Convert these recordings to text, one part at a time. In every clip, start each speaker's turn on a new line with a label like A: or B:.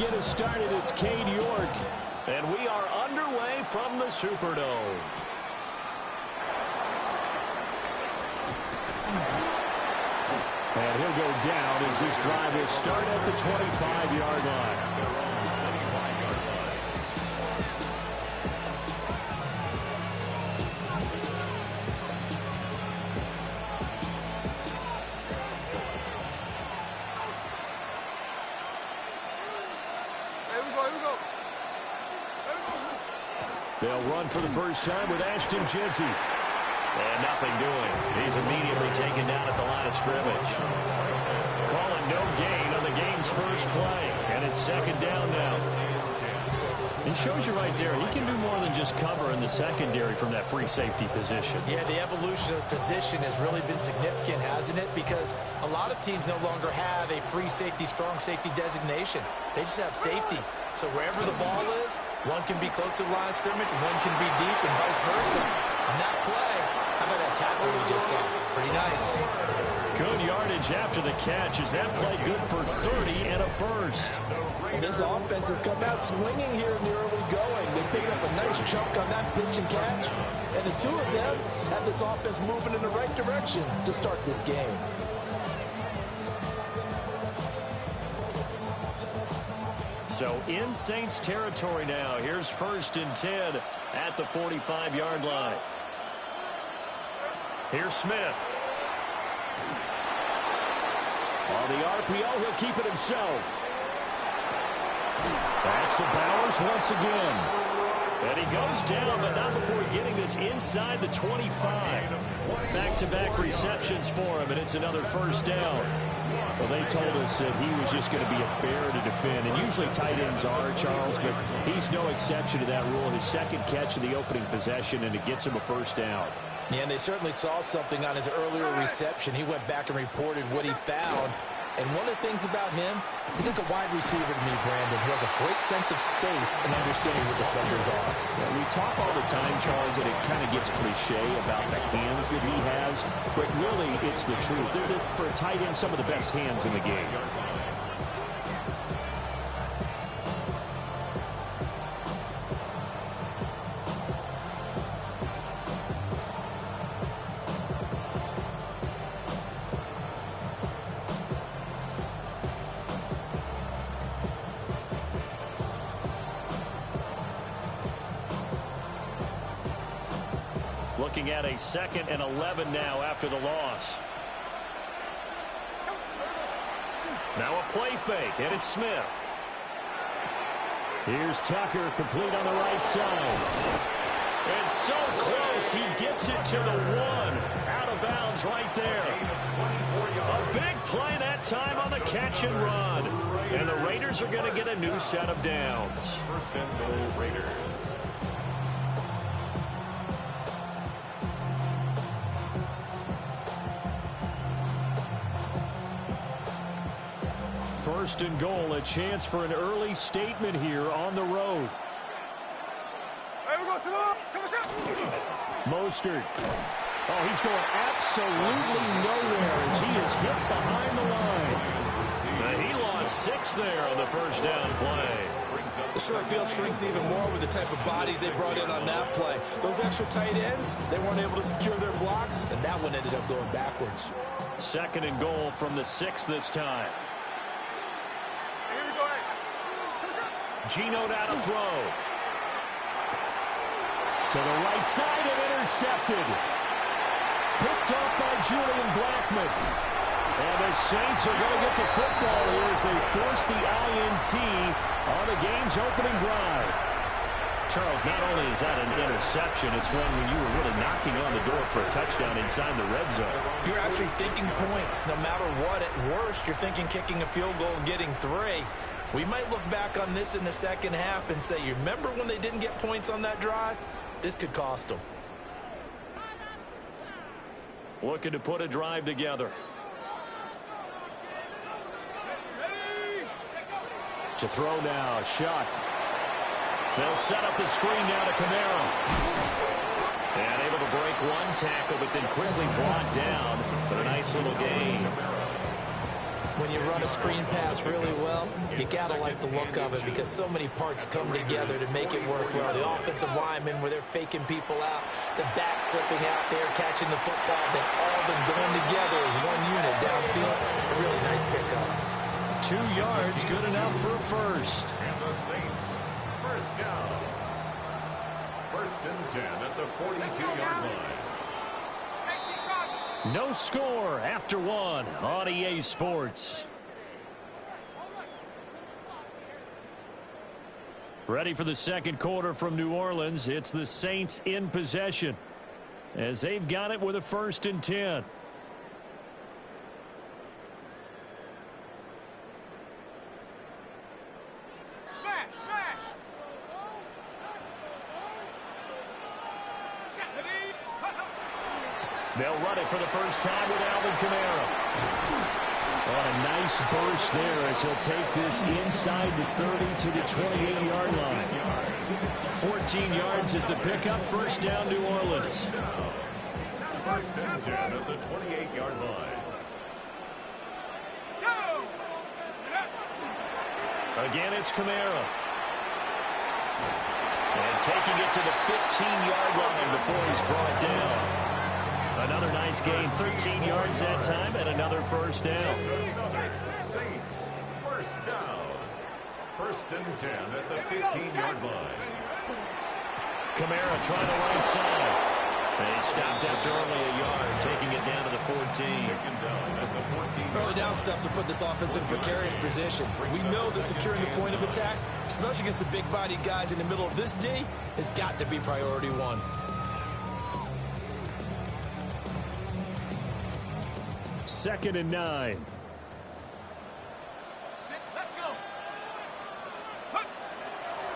A: get us started. It's Cade York.
B: And we are underway from the Superdome.
A: And he'll go down as this drive will start at the 25-yard line. They'll run for the first time with Ashton Jeanty.
B: And nothing doing. He's immediately taken down at the line of scrimmage. Calling no gain on the game's first play. And it's second down now.
A: It shows you right there, he can do more than just cover in the secondary from that free safety position.
C: Yeah, the evolution of the position has really been significant, hasn't it? Because a lot of teams no longer have a free safety, strong safety designation. They just have safeties. So wherever the ball is, one can be close to the line of scrimmage, one can be deep, and vice versa. On that play, how about that tackle we just saw? Pretty nice.
A: Good yardage after the catch. Is that play good for 30 and a first?
D: This offense has come out swinging here in the early going. They pick up a nice chunk on that pitch and catch. And the two of them have this offense moving in the right direction to start this game.
A: So in Saints territory now. Here's 1st and 10 at the 45-yard line. Here's Smith. On the RPO, he'll keep it himself. That's to Bowers once again. And he goes down, but not before getting this inside the 25. Back-to-back receptions for him, and it's another first down. Well, they told us that he was just going to be a bear to defend, and usually tight ends are, Charles, but he's no exception to that rule. His second catch of the opening possession, and it gets him a first down.
C: Yeah, and they certainly saw something on his earlier reception. He went back and reported what he found. And one of the things about him, he's like a wide receiver to me, Brandon. He has a great sense of space and understanding what defenders are.
A: Yeah, we talk all the time, Charles, that it kind of gets cliche about the hands that he has, but really it's the truth. They're, for a tight end, some of the best hands in the game. Looking at a 2nd and 11 now after the loss. Now a play fake, and it's Smith. Here's Tucker, complete on the right side. It's so close, he gets it to the 1. Out of bounds right there. A big play that time on the catch and run. And the Raiders are going to get a new set of downs. 1st and goal, Raiders. First and goal, a chance for an early statement here on the road. Mostert. Oh, he's going absolutely nowhere as he is hit behind the line. He lost 6 there on the first down play.
C: The short field shrinks even more with the type of bodies they brought in on that play. Those extra tight ends, they weren't able to secure their blocks, and that one ended up going backwards.
A: 2nd and goal from the 6 this time. Gino down to throw. To the right side and intercepted. Picked up by Julian Blackmon. And the Saints are going to get the football here as they force the INT on the game's opening drive. Charles, not only is that an interception, it's one when you were really knocking on the door for a touchdown inside the red zone.
C: You're actually thinking points. No matter what, at worst, you're thinking kicking a field goal and getting 3. We might look back on this in the second half and say, you remember when they didn't get points on that drive? This could cost them.
A: Looking to put a drive together. To throw now, Shuck. They'll set up the screen now to Camaro. And able to break one tackle, but then quickly brought down. But a nice little gain.
C: When you run a screen pass really well, you got to like the look of it because so many parts come together to make it work well. The offensive linemen where they're faking people out, the back slipping out there, catching the football, then all of them going together as one unit downfield. A really nice pickup.
A: 2 yards, good enough for a first.
B: And the Saints, first down. First and 10 at the 42-yard line.
A: No score after 1 on EA Sports. Ready for the second quarter from New Orleans. It's the Saints in possession as they've got it with a 1st and 10. They'll run it for the first time with Alvin Kamara. On a nice burst there as he'll take this inside the 30 to the 28-yard line. 14 yards is the pickup. First down, New Orleans.
B: First and 10 at the 28-yard line.
A: Again, it's Kamara. And taking it to the 15-yard line before he's brought down. Another nice gain, 13 yards that time, and another first down.
B: Saints, first down. First and 10 at the 15-yard line.
A: Kamara trying the right side. They stopped after only a yard, taking it down to the 14.
B: Taken down at the 14.
C: Early down stuffs will put this offense in a precarious position. We know that securing the point of attack, especially against the big-bodied guys in the middle of this D, has got to be priority 1.
A: Second and 9.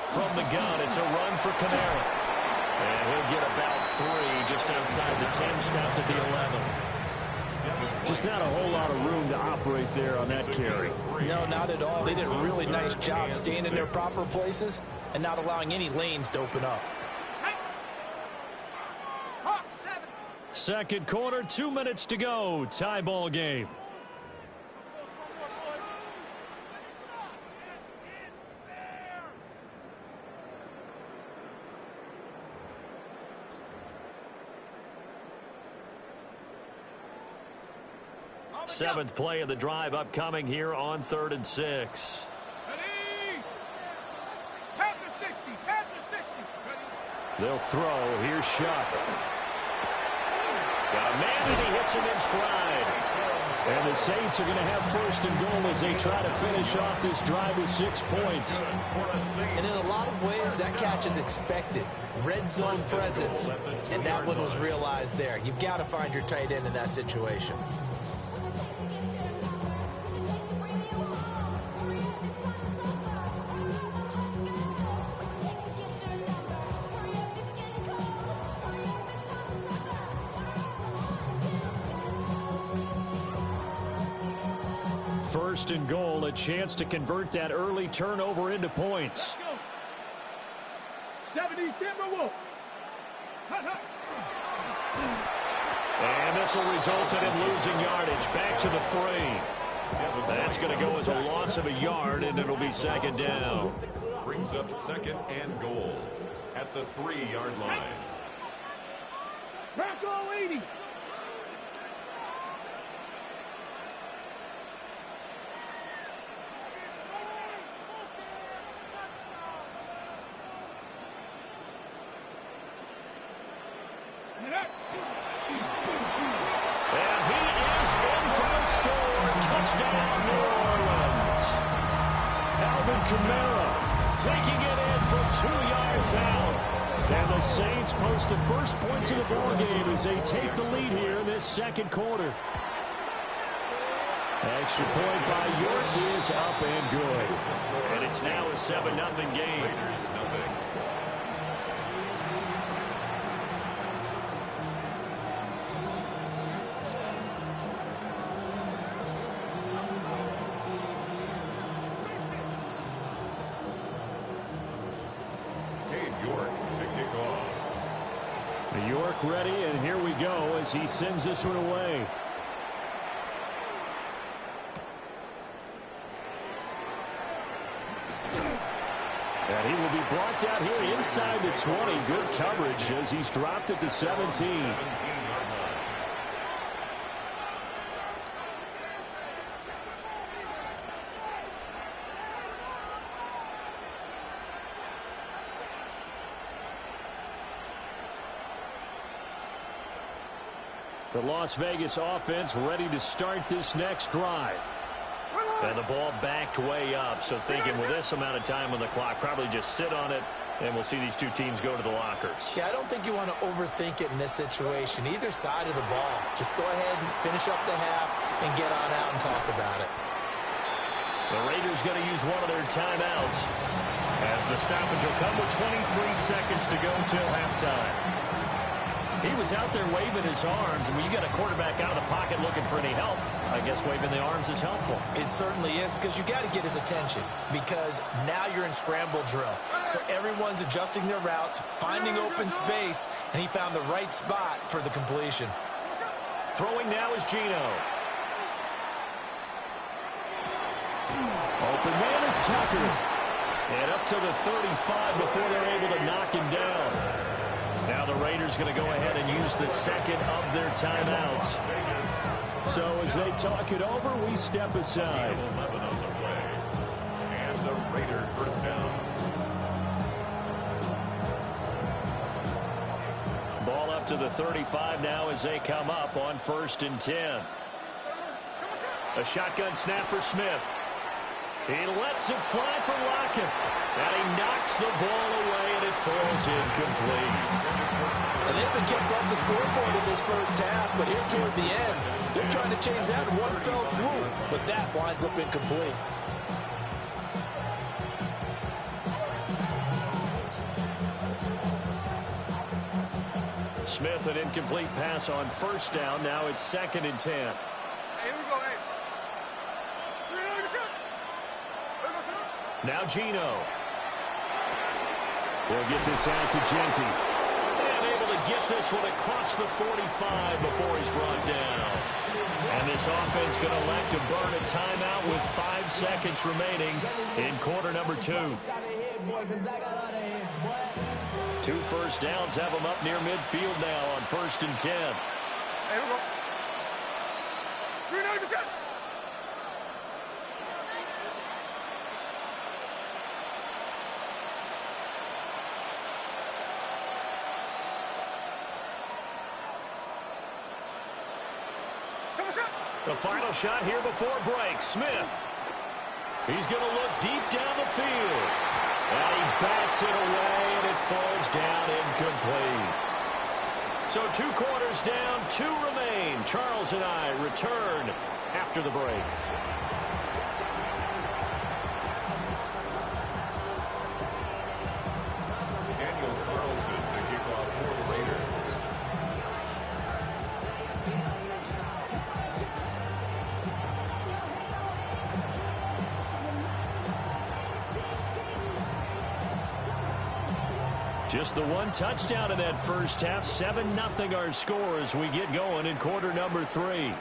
A: From the gun, it's a run for Kamara. And he'll get about 3 just outside the 10, stopped at the 11. Just not a whole lot of room to operate there on that carry.
D: No, not at all. They did a really nice job staying in their proper places and not allowing any lanes to open up.
A: Second quarter, 2 minutes to go. Tie ball game. Seventh play of the drive upcoming here on 3rd and 6. They'll throw. Here's Shuck. Got a man, and he hits him in stride. And the Saints are going to have first and goal as they try to finish off this drive with 6 points.
C: And in a lot of ways, that catch is expected. Red zone presence, and that one was realized there. You've got to find your tight end in that situation.
A: First and goal, a chance to convert that early turnover into points. And this will result in him losing yardage. Back to the 3. That's going to go as a loss of a yard, and it'll be second down.
B: Brings up second and goal at the 3-yard line.
E: Tackle 80.
A: And he is in for the score. Touchdown, New Orleans. Alvin Kamara taking it in from 2 yards out. And the Saints post the first points of the ballgame as they take the lead here in this second quarter. Extra point by York is up and good. And it's now a 7-0 game. York ready, and here we go as he sends this one away. And he will be brought down here inside the 20. Good coverage as he's dropped at the 17. The Las Vegas offense ready to start this next drive.
B: And the ball backed way up, so thinking with this amount of time on the clock, probably just sit on it, and we'll see these two teams go to the lockers.
C: Yeah, I don't think you want to overthink it in this situation. Either side of the ball. Just go ahead and finish up the half and get on out and talk about it.
B: The Raiders going to use one of their timeouts as the stoppage will come with 23 seconds to go till halftime.
A: He was out there waving his arms, and when you got a quarterback out of the pocket looking for any help, I guess waving the arms is helpful.
C: It certainly is, because you got to get his attention, because now you're in scramble drill. So everyone's adjusting their routes, finding open space, and he found the right spot for the completion.
B: Throwing now is Geno.
A: Open man is Tucker. And up to the 35 before they're able to knock him down. Now the Raiders going to go ahead and use the second of their timeouts. So as they talk it over, we step aside.
E: 11 on the play. And the Raiders first down.
A: Ball up to the 35 now as they come up on 1st and 10.
B: A shotgun snap for Smith. He lets it fly for Lockett. And he knocks the ball away, and it falls incomplete.
D: And they've been kept off the scoreboard in this first half, but here toward the end, they're trying to change that in one fell swoop, but that winds up incomplete.
A: Smith, an incomplete pass on 1st down. Now it's 2nd and 10.
E: Hey, here we go, hey.
A: Now Geno. They'll get this out to Genty. And able to get this one across the 45 before he's brought down. And this offense going to elect to burn a timeout with 5 seconds remaining in quarter number 2. 2 first downs have them up near midfield now on 1st and 10.
E: Hey, here we go. 390%.
A: The final shot here before break. Smith. He's going to look deep down the field. And he bats it away, and it falls down incomplete. So 2 quarters down, 2 remain. Charles and I return after the break. Just the 1 touchdown in that first half. 7-0 our score as we get going in quarter number 3.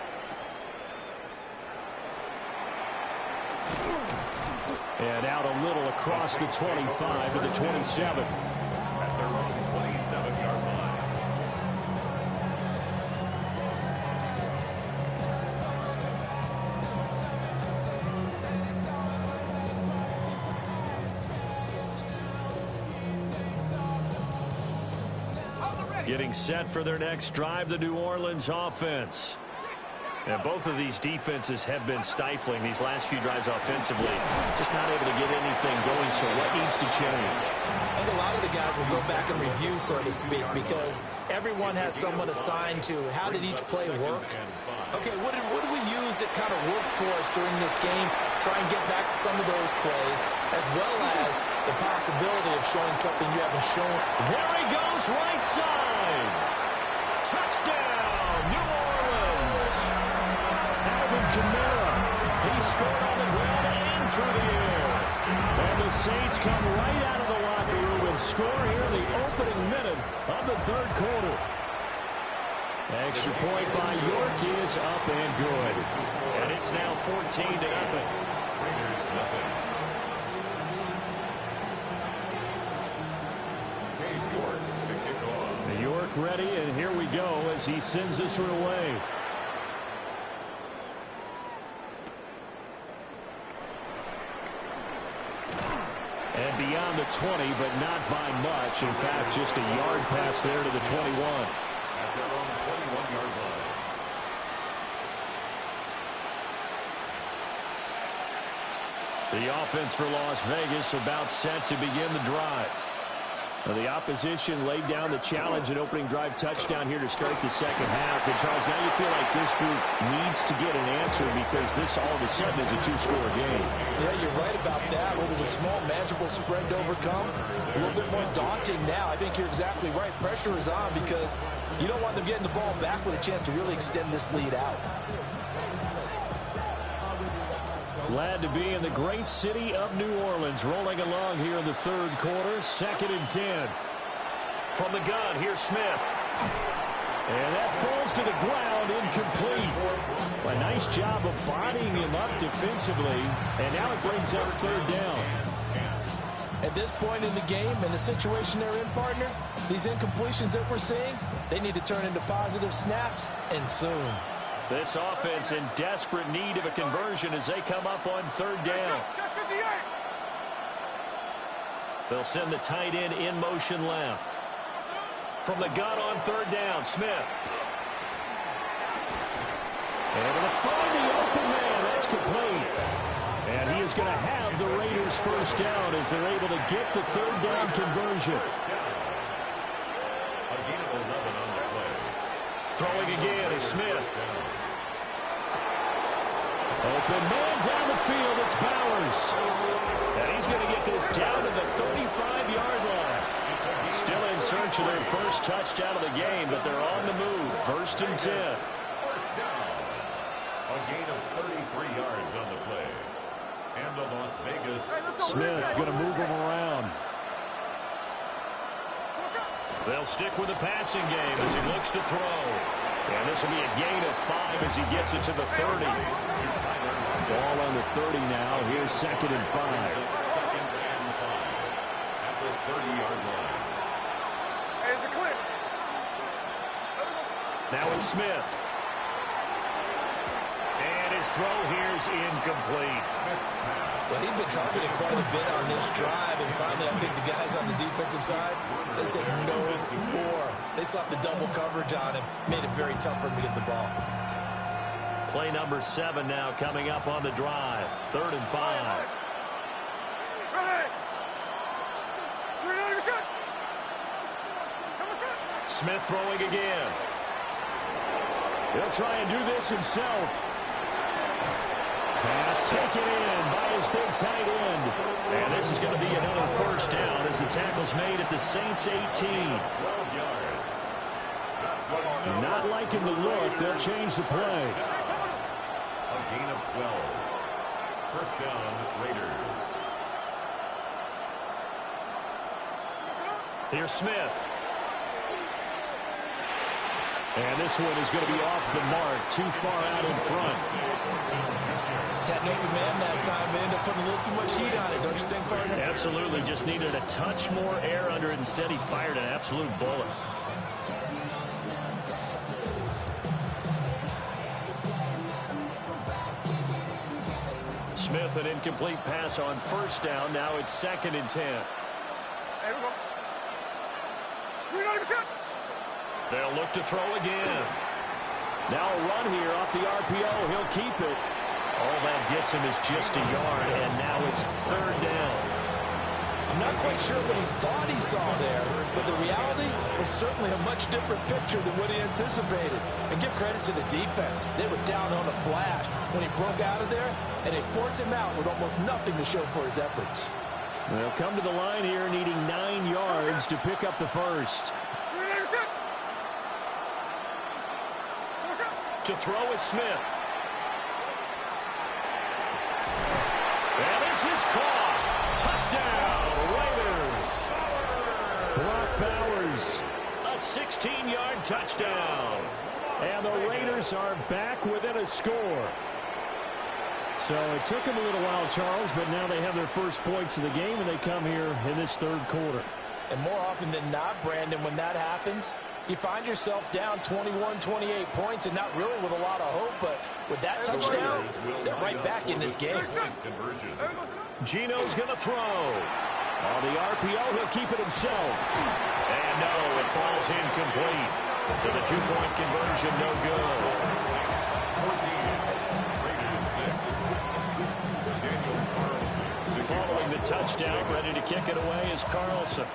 A: And out a little across the 25 to the 27.
E: At their own 27-yard line.
A: Getting set for their next drive, the New Orleans offense. And both of these defenses have been stifling these last few drives offensively. Just not able to get anything going, so what needs to change?
C: I think a lot of the guys will go back and review, so to speak, because everyone has someone assigned to how did each play work. Okay, what did we use that kind of worked for us during this game? Try and get back to some of those plays, as well as the possibility of showing something you haven't shown.
A: There he goes, right side. Touchdown, New Orleans. Alvin Kamara. He scored on the ground and through the air. And the Saints come right out of the locker room and score here in the opening minute of the 3rd quarter. Extra point by York is up and good. And it's now 14-0.
E: Raiders nothing.
A: back ready, and here we go as he sends this one away. And beyond the 20, but not by much. In fact, just a yard pass there to the 21.
E: At their own 21-yard line.
A: The offense for Las Vegas about set to begin the drive. Now the opposition laid down the challenge and opening drive touchdown here to start the second half. And, Charles, now you feel like this group needs to get an answer because this all of a sudden is a two-score game.
D: Yeah, you're right about that. What was a small, manageable spread to overcome, a little bit more daunting now. I think you're exactly right. Pressure is on because you don't want them getting the ball back with a chance to really extend this lead out.
A: Glad to be in the great city of New Orleans, rolling along here in the third quarter, 2nd and 10. From the gun, here's Smith. And that falls to the ground, incomplete. A nice job of bodying him up defensively, and now it brings up third down.
D: At this point in the game, and the situation they're in, partner, these incompletions that we're seeing, they need to turn into positive snaps, and soon.
A: This offense in desperate need of a conversion as they come up on third down. They'll send the tight end in motion left. From the gun on third down, Smith. Able to find the open man. That's complete. And he is going to have the Raiders first down as they're able to get the third down conversion.
E: A gain of 11 on the play.
A: Throwing again is Smith. Open man down the field. It's Bowers. And he's going to get this down to the 35-yard line. Still in search of their first touchdown of the game, but they're on the move. 1st and 10.
E: First down. A gain of 33 yards on the play. And the Las Vegas.
A: Smith going to move him around. They'll stick with the passing game as he looks to throw. And this will be a gain of 5 as he gets it to the 30. Ball on the 30 now. Here's 2nd and 5.
E: 2nd and 5 at the 30-yard line.
A: Now it's Smith. And his throw here's incomplete.
C: Well, he'd been targeted quite a bit on this drive, and finally I think the guys on the defensive side, they said no more. They slapped the double coverage on him, made it very tough for him to get the ball.
A: Play number 7 now coming up on the drive. 3rd and 5. Smith throwing again. He'll try and do this himself. Pass taken in by his big tight end. And this is going to be another first down as the tackle's made at the Saints 18.
E: 12 yards.
A: Not liking the look. They'll change the play.
E: A gain of 12. First down, Raiders.
A: Here's Smith. And this one is going to be off the mark, too far out in front.
C: Had an open man that time, but ended up putting a little too much heat on it, don't you think, partner?
A: Absolutely, just needed a touch more air under it. Instead, he fired an absolute bullet. Smith, an incomplete pass on first down. Now it's 2nd and 10. They'll look to throw again. Now a run here off the RPO. He'll keep it. All that gets him is just a yard, and now it's 3rd down.
D: I'm not quite sure what he thought he saw there, but the reality was certainly a much different picture than what he anticipated. And give credit to the defense. They were down on a flash when he broke out of there, and they forced him out with almost nothing to show for his efforts.
A: They'll come to the line here needing 9 yards to pick up the first. To throw is Smith. And this is caught. Touchdown, Raiders. Brock Bowers, a 16-yard touchdown. And the Raiders are back within a score. So it took them a little while, Charles, but now they have their first points of the game, and they come here in this third quarter.
D: And more often than not, Brandon, when that happens, You find yourself down 21, 28 points and not really with a lot of hope, but with that touchdown, they're right back in this game.
A: Gino's going to throw. On the RPO, he'll keep it himself. And no, it falls incomplete. So the two-point conversion, no good. 14, following the touchdown, ready to kick it away is Carlson.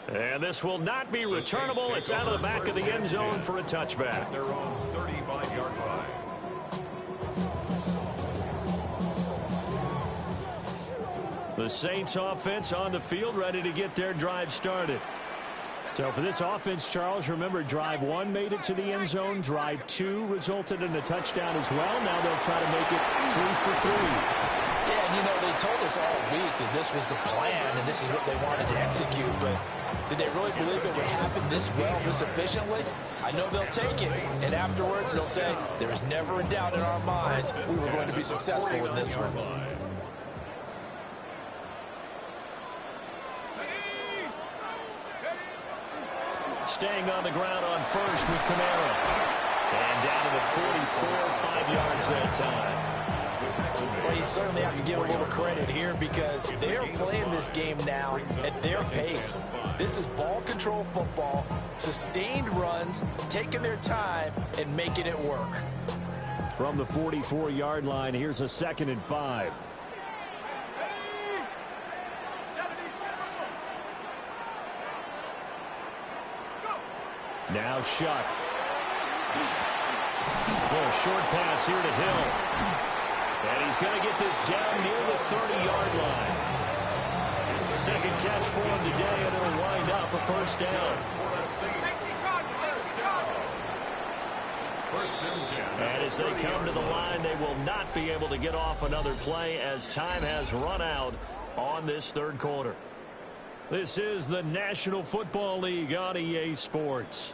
A: And this will not be returnable. It's out of the back of the end zone for a touchback.
E: Their own 35-yard line.
A: The Saints offense on the field, ready to get their drive started. So for this offense, Charles, remember, drive 1 made it to the end zone. Drive 2 resulted in a touchdown as well. Now they'll try to make it 3 for 3.
D: Yeah, and you know, they told us all week that this was the plan and this is what they wanted to execute, but did they really believe it would happen this well, this efficiently? I know they'll take it, and afterwards they'll say, there was never a doubt in our minds we were going to be successful in this one.
A: Staying on the ground on first with Kamara. And down to the 44, 5 yards that time.
D: Well, you certainly have to give a little credit here because they're playing this game now at their pace. This is ball control football, sustained runs, taking their time and making it work.
A: From the 44-yard line, here's a 2nd and 5. Now Shuck. Little short pass here to Hill. And he's going to get this down near the 30-yard line. Second catch for him today, and it'll wind up a first down. And as they come to the line, they will not be able to get off another play as time has run out on this third quarter. This is the National Football League on EA Sports.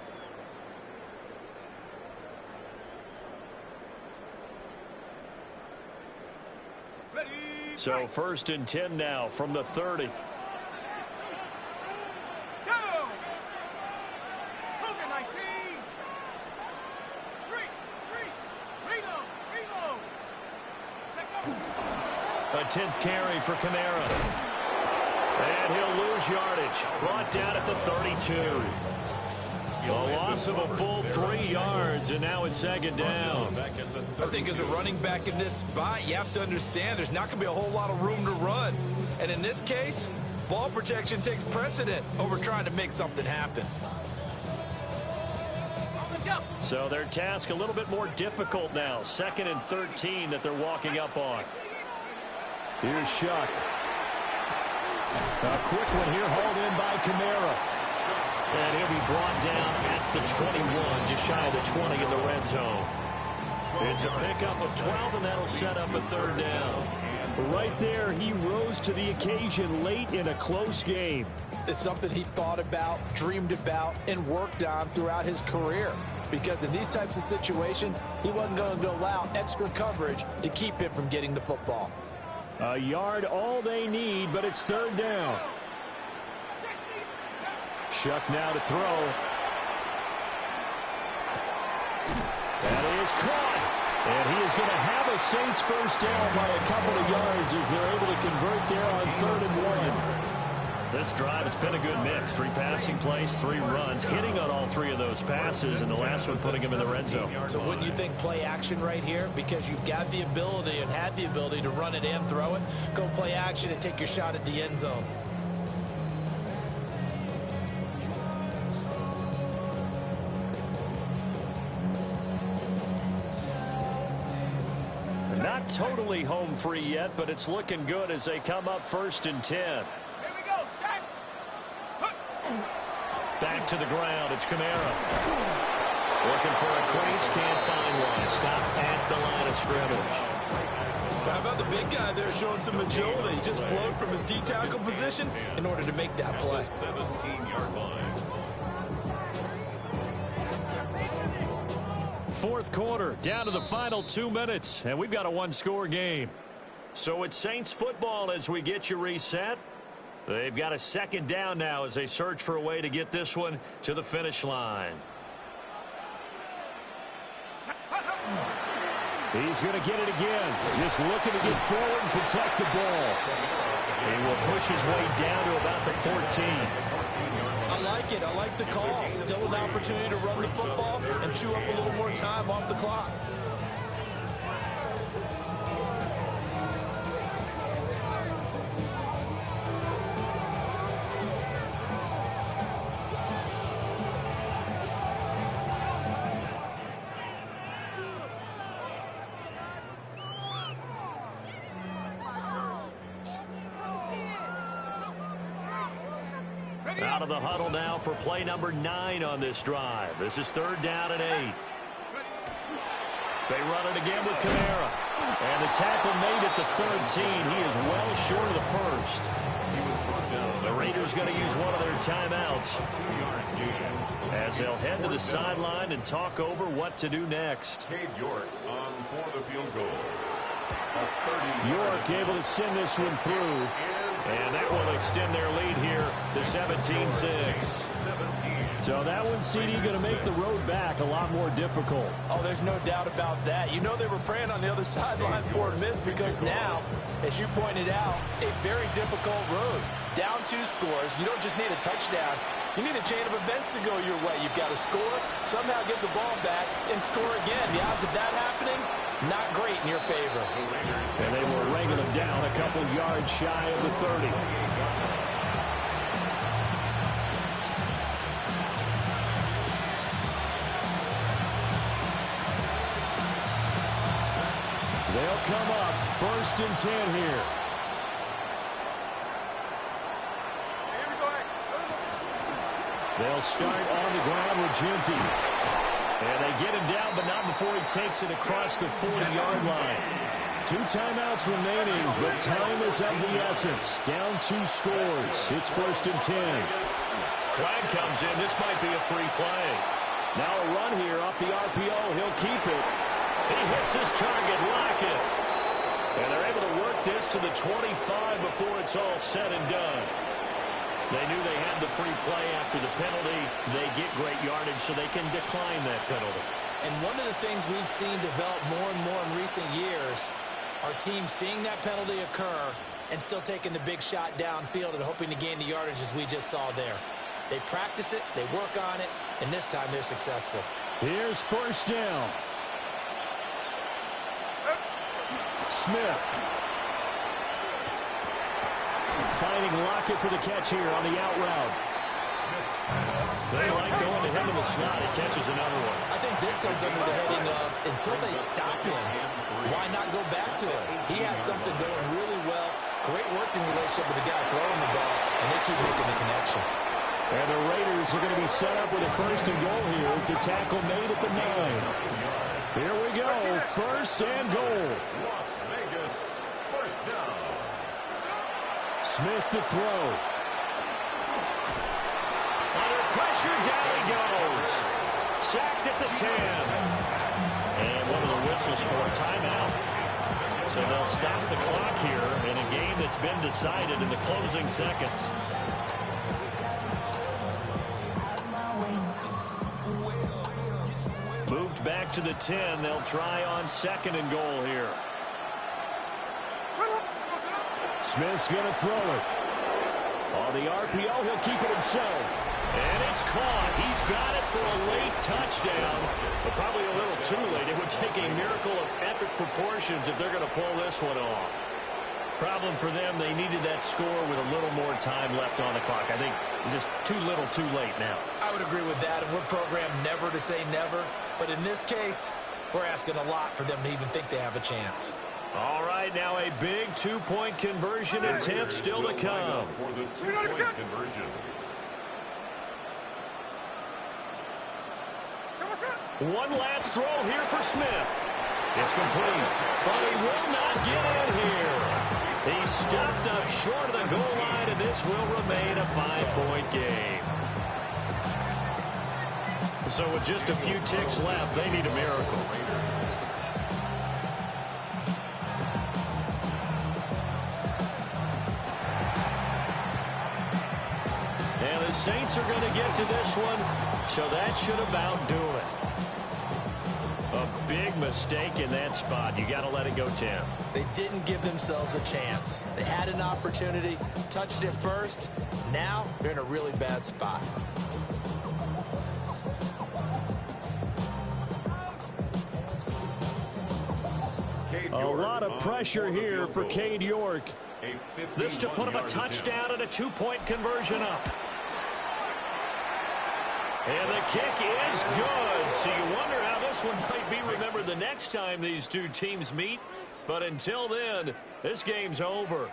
A: So 1st and 10 now from the 30. A 10th carry for Kamara. And he'll lose yardage. Brought down at the 32. A loss of a full 3 yards, and now it's 2nd down.
C: I think as a running back in this spot, you have to understand there's not going to be a whole lot of room to run. And in this case, ball protection takes precedent over trying to make something happen.
A: So their task a little bit more difficult now. 2nd and 13 that they're walking up on. Here's Shuck. A quick one here, hauled in by Kamara. And he'll be brought down at the 21, just shy of the 20 in the red zone. It's a pickup of 12, and that'll set up a 3rd down.
B: Right there, he rose to the occasion late in a close game.
D: It's something he thought about, dreamed about, and worked on throughout his career. Because in these types of situations, he wasn't going to allow extra coverage to keep him from getting the football.
B: A yard all they need, but it's 3rd down.
A: Shuck now to throw. That is caught.
B: And he is going to have a Saints first down by a couple of yards as they're able to convert there on 3rd and 1.
A: This drive, it's been a good mix. 3 passing plays, 3 runs, hitting on all 3 of those passes, and the last one putting him in the red zone.
C: So wouldn't you think play action right here? Because you've got the ability and had the ability to run it and throw it. Go play action and take your shot at the end zone.
A: Not totally home free yet, but it's looking good as they come up 1st and 10. Back to the ground, it's Kamara. Looking for a crease, can't find one. Stopped at the line of scrimmage.
C: How about the big guy there showing some agility? He just flowed from his D-tackle position in order to make that play.
E: 17-yard line.
A: 4th quarter, down to the final 2 minutes, and we've got a 1-score game. So it's Saints football as we get you reset. They've got a second down now as they search for a way to get this one to the finish line.
B: He's going to get it again. Just looking to get forward and protect the ball.
A: He will push his way down to about the 14.
C: I like it. I like the call. Still an opportunity to run the football and chew up a little more time off the clock.
A: Out of the huddle now for play number 9 on this drive. This is 3rd down and 8. They run it again with Kamara. And the tackle made at the 13. He is well short of the first. The Raiders going to use one of their timeouts as they'll head to the sideline and talk over what to do next.
E: Cade York on for the field goal.
B: York able to send this one through.
A: And that will extend their lead here to 17-6.
B: So that one, CD, going to make the road back a lot more difficult.
C: Oh, there's no doubt about that. You know they were praying on the other sideline for a miss because now, as you pointed out, a very difficult road. Down 2 scores. You don't just need a touchdown. You need a chain of events to go your way. You've got to score, somehow get the ball back, and score again. The odds of that happening, not great in your favor.
B: And they were ringing them down a couple yards shy of the 30. They'll come up 1st and 10 here. They'll start on the ground with Genty.
A: And they get him down, but not before he takes it across the 40-yard line.
B: 2 timeouts remaining, but time is of the essence. Down 2 scores. It's 1st and 10.
A: Flag comes in. This might be a free play.
B: Now a run here off the RPO. He'll keep it.
A: He hits his target, Lockett. And they're able to work this to the 25 before it's all said and done. They knew they had the free play after the penalty. They get great yardage, so they can decline that penalty.
C: And one of the things we've seen develop more and more in recent years are teams seeing that penalty occur and still taking the big shot downfield and hoping to gain the yardage as we just saw there. They practice it, they work on it, and this time they're successful.
B: Here's 1st down. Smith. Finding Lockett for the catch here on the out route.
A: They like going to him in the slot. He catches another one.
C: I think this comes under the heading of, until they stop him, why not go back to it? He has something going really well. Great working relationship with the guy throwing the ball, and they keep making the connection.
B: And the Raiders are going to be set up with a 1st and goal here as the tackle made at the 9. Here we go, 1st and goal.
E: Las Vegas, 1st down.
B: Smith to throw.
A: Under pressure, down he goes. Sacked at the 10. And one of the whistles for a timeout. So they'll stop the clock here in a game that's been decided in the closing seconds. Moved back to the 10. They'll try on 2nd and goal here.
B: Smith's going to throw it. On the RPO, he'll keep it himself.
A: And it's caught. He's got it for a late touchdown, but probably a little too late. It would take a miracle of epic proportions if they're going to pull this one off. Problem for them, they needed that score with a little more time left on the clock. I think just too little, too late now.
C: I would agree with that, and we're programmed never to say never. But in this case, we're asking a lot for them to even think they have a chance.
A: All right, now a big 2-point conversion attempt still to come.
E: For the 2-point conversion.
A: One last throw here for Smith. It's complete, but he will not get in here. He stopped up short of the goal line, and this will remain a 5-point game. So with just a few ticks left, they need a miracle. Saints are going to get to this one, so that should about do it. A big mistake in that spot. You got to let it go 10.
C: They didn't give themselves a chance. They had an opportunity, touched it first. Now they're in a really bad spot.
A: A lot of pressure here for Cade York. This to put him a touchdown and a 2-point conversion up. And the kick is good. So you wonder how this one might be remembered the next time these two teams meet. But until then, this game's over.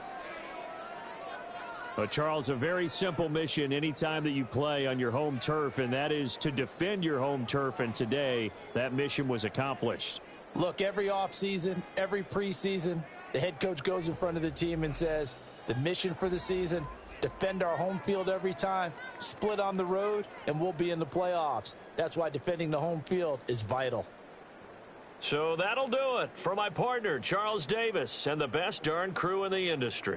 A: But Charles, a very simple mission anytime that you play on your home turf, and that is to defend your home turf. And today, that mission was accomplished.
D: Look, every offseason, every preseason, the head coach goes in front of the team and says, the mission for the season, defend our home field every time, split on the road, and we'll be in the playoffs. That's why defending the home field is vital.
A: So that'll do it for my partner, Charles Davis, and the best darn crew in the industry.